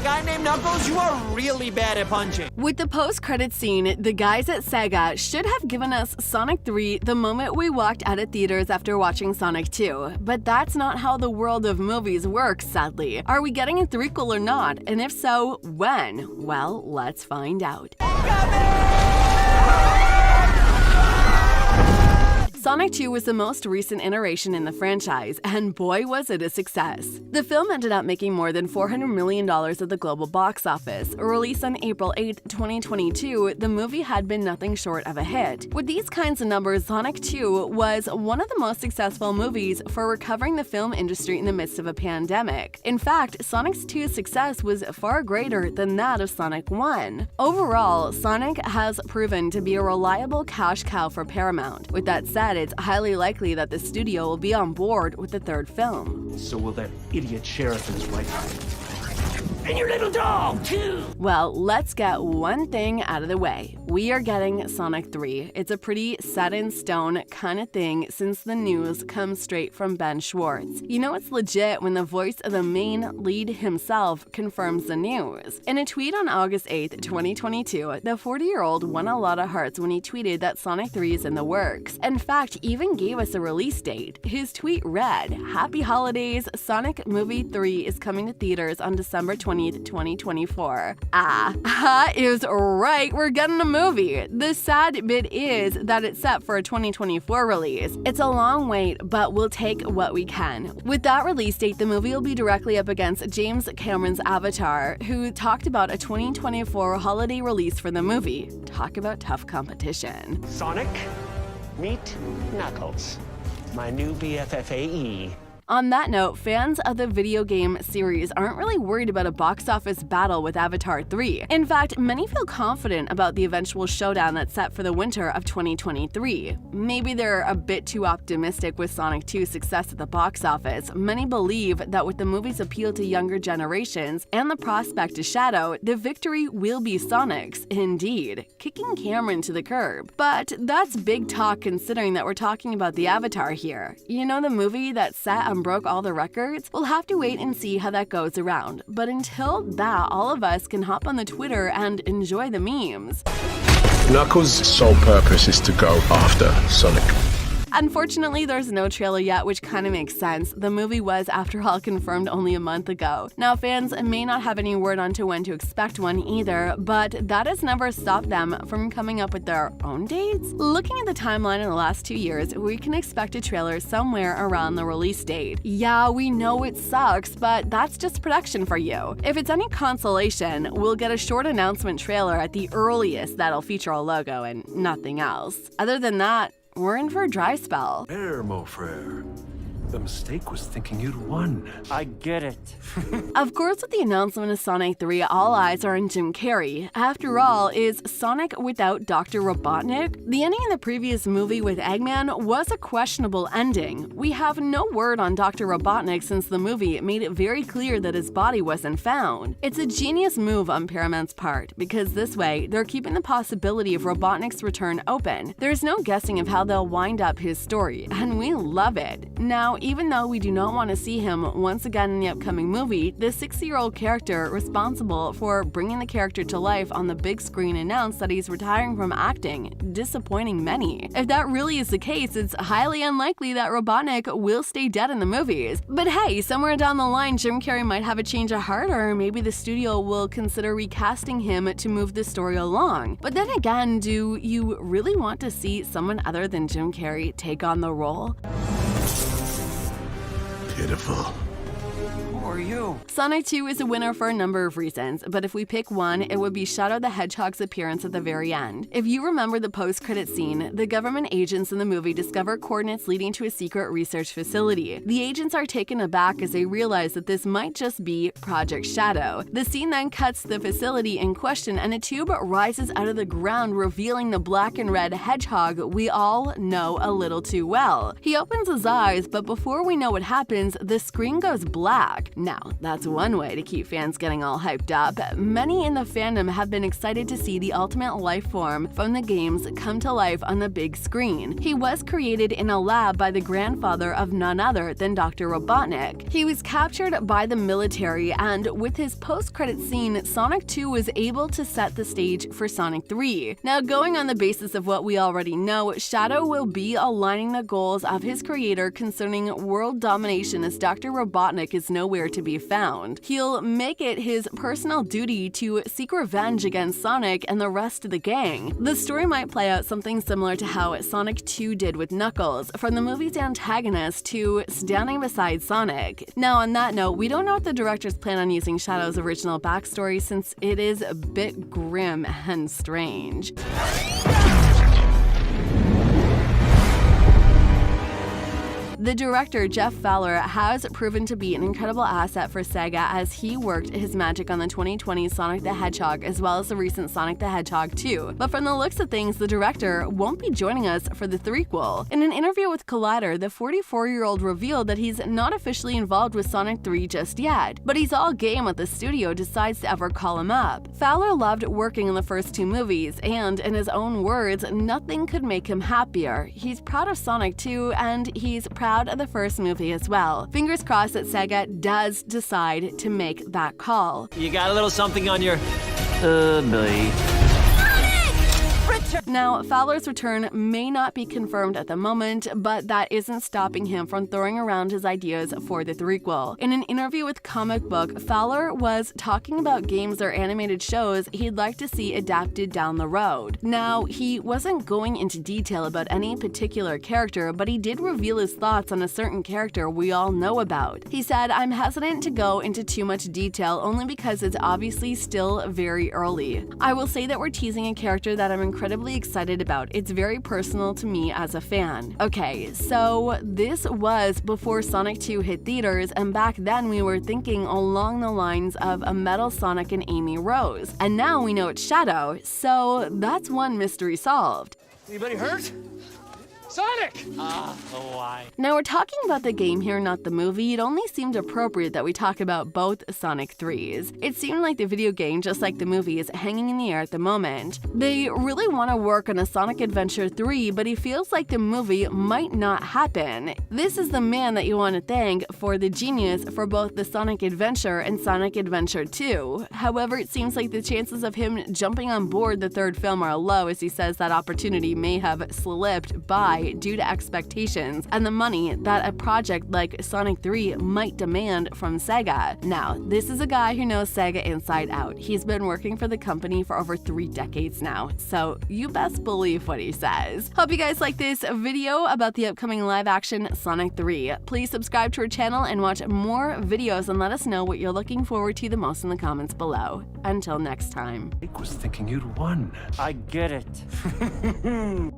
guy named Knuckles, you are really bad at punching. With the post-credits scene, the guys at Sega should have given us Sonic 3 the moment we walked out of theaters after watching Sonic 2. But that's not how the world of movies works, sadly. Are we getting a threequel or not? And if so, when? Well, let's find out. Sonic 2 was the most recent iteration in the franchise, and boy was it a success. The film ended up making more than $400 million at the global box office. Released on April 8, 2022, the movie had been nothing short of a hit. With these kinds of numbers, Sonic 2 was one of the most successful movies for recovering the film industry in the midst of a pandemic. In fact, Sonic 2's success was far greater than that of Sonic 1. Overall, Sonic has proven to be a reliable cash cow for Paramount. With that said, it's highly likely that the studio will be on board with the third film. So will that idiot sheriff and his wife. And your little dog, too! Well, let's get one thing out of the way. We are getting Sonic 3. It's a pretty set-in-stone kind of thing since the news comes straight from Ben Schwartz. You know it's legit when the voice of the main lead himself confirms the news. In a tweet on August 8, 2022, the 40-year-old won a lot of hearts when he tweeted that Sonic 3 is in the works. In fact, he even gave us a release date. His tweet read, "Happy Holidays, Sonic Movie 3 is coming to theaters on December 20th, 2024. Is right, we're getting a movie. The sad bit is that it's set for a 2024 release. It's a long wait, but we'll take what we can. With that release date, the movie will be directly up against James Cameron's Avatar, who talked about a 2024 holiday release for the movie. Talk about tough competition. Sonic, meet Knuckles, my new BFFAE. On that note, fans of the video game series aren't really worried about a box office battle with Avatar 3. In fact, many feel confident about the eventual showdown that's set for the winter of 2023. Maybe they're a bit too optimistic with Sonic 2's success at the box office. Many believe that with the movie's appeal to younger generations and the prospect to Shadow, the victory will be Sonic's, indeed, kicking Cameron to the curb. But that's big talk considering that we're talking about the Avatar here. You know, the movie that set and broke all the records? We'll have to wait and see how that goes around. But until that, all of us can hop on the Twitter and enjoy the memes. Knuckles' sole purpose is to go after Sonic. Unfortunately, there's no trailer yet, which kind of makes sense. The movie was, after all, confirmed only a month ago. Now, fans may not have any word on to when to expect one either, but that has never stopped them from coming up with their own dates. Looking at the timeline in the last 2 years, we can expect a trailer somewhere around the release date. Yeah, we know it sucks, but that's just production for you. If it's any consolation, we'll get a short announcement trailer at the earliest that'll feature a logo and nothing else. Other than that, we're in for a dry spell. There, mon frere. The mistake was thinking you'd won. I get it. Of course, with the announcement of Sonic 3, all eyes are on Jim Carrey. After all, is Sonic without Dr. Robotnik? The ending in the previous movie with Eggman was a questionable ending. We have no word on Dr. Robotnik since the movie made it very clear that his body wasn't found. It's a genius move on Paramount's part, because this way, they're keeping the possibility of Robotnik's return open. There's no guessing of how they'll wind up his story, and we love it. Now, even though we do not want to see him once again in the upcoming movie, the 60-year-old character responsible for bringing the character to life on the big screen announced that he's retiring from acting, disappointing many. If that really is the case, it's highly unlikely that Robotnik will stay dead in the movies. But hey, somewhere down the line, Jim Carrey might have a change of heart, or maybe the studio will consider recasting him to move the story along. But then again, do you really want to see someone other than Jim Carrey take on the role? Pitiful. Who are you? Sonic 2 is a winner for a number of reasons, but if we pick one, it would be Shadow the Hedgehog's appearance at the very end. If you remember the post-credit scene, the government agents in the movie discover coordinates leading to a secret research facility. The agents are taken aback as they realize that this might just be Project Shadow. The scene then cuts to the facility in question, and a tube rises out of the ground, revealing the black and red hedgehog we all know a little too well. He opens his eyes, but before we know what happens, the screen goes black. Now, that's one way to keep fans getting all hyped up. Many in the fandom have been excited to see the ultimate life form from the games come to life on the big screen. He was created in a lab by the grandfather of none other than Dr. Robotnik. He was captured by the military, and with his post-credit scene, Sonic 2 was able to set the stage for Sonic 3. Now, going on the basis of what we already know, Shadow will be aligning the goals of his creator concerning world domination, as Dr. Robotnik is nowhere to be found. He'll make it his personal duty to seek revenge against Sonic and the rest of the gang. The story might play out something similar to how Sonic 2 did with Knuckles, from the movie's antagonist to standing beside Sonic. Now, on that note, we don't know if the directors plan on using Shadow's original backstory, since it is a bit grim and strange. The director, Jeff Fowler, has proven to be an incredible asset for Sega as he worked his magic on the 2020 Sonic the Hedgehog as well as the recent Sonic the Hedgehog 2. But from the looks of things, the director won't be joining us for the threequel. In an interview with Collider, the 44-year-old revealed that he's not officially involved with Sonic 3 just yet, but he's all game if the studio decides to ever call him up. Fowler loved working on the first two movies, and in his own words, nothing could make him happier. He's proud of Sonic 2, and he's proud of the first movie as well. Fingers crossed that Sega does decide to make that call. You got a little something on your... boy. Now, Fowler's return may not be confirmed at the moment, but that isn't stopping him from throwing around his ideas for the threequel. In an interview with Comic Book, Fowler was talking about games or animated shows he'd like to see adapted down the road. Now, he wasn't going into detail about any particular character, but he did reveal his thoughts on a certain character we all know about. He said, "I'm hesitant to go into too much detail only because it's obviously still very early. I will say that we're teasing a character that I'm incredibly excited about. It's very personal to me as a fan." Okay, so this was before Sonic 2 hit theaters, and back then we were thinking along the lines of a Metal Sonic and Amy Rose. And now we know it's Shadow, so that's one mystery solved. Anybody hurt? Sonic! Why? Now, we're talking about the game here, not the movie. It only seemed appropriate that we talk about both Sonic 3s. It seemed like the video game, just like the movie, is hanging in the air at the moment. They really want to work on a Sonic Adventure 3, but he feels like the movie might not happen. This is the man that you want to thank for the genius for both the Sonic Adventure and Sonic Adventure 2. However, it seems like the chances of him jumping on board the third film are low, as he says that opportunity may have slipped by due to expectations and the money that a project like Sonic 3 might demand from Sega. Now, this is a guy who knows Sega inside out. He's been working for the company for over 3 decades now, so you best believe what he says. Hope you guys like this video about the upcoming live-action Sonic 3. Please subscribe to our channel and watch more videos, and let us know what you're looking forward to the most in the comments below. Until next time. Jake was thinking you'd won. I get it.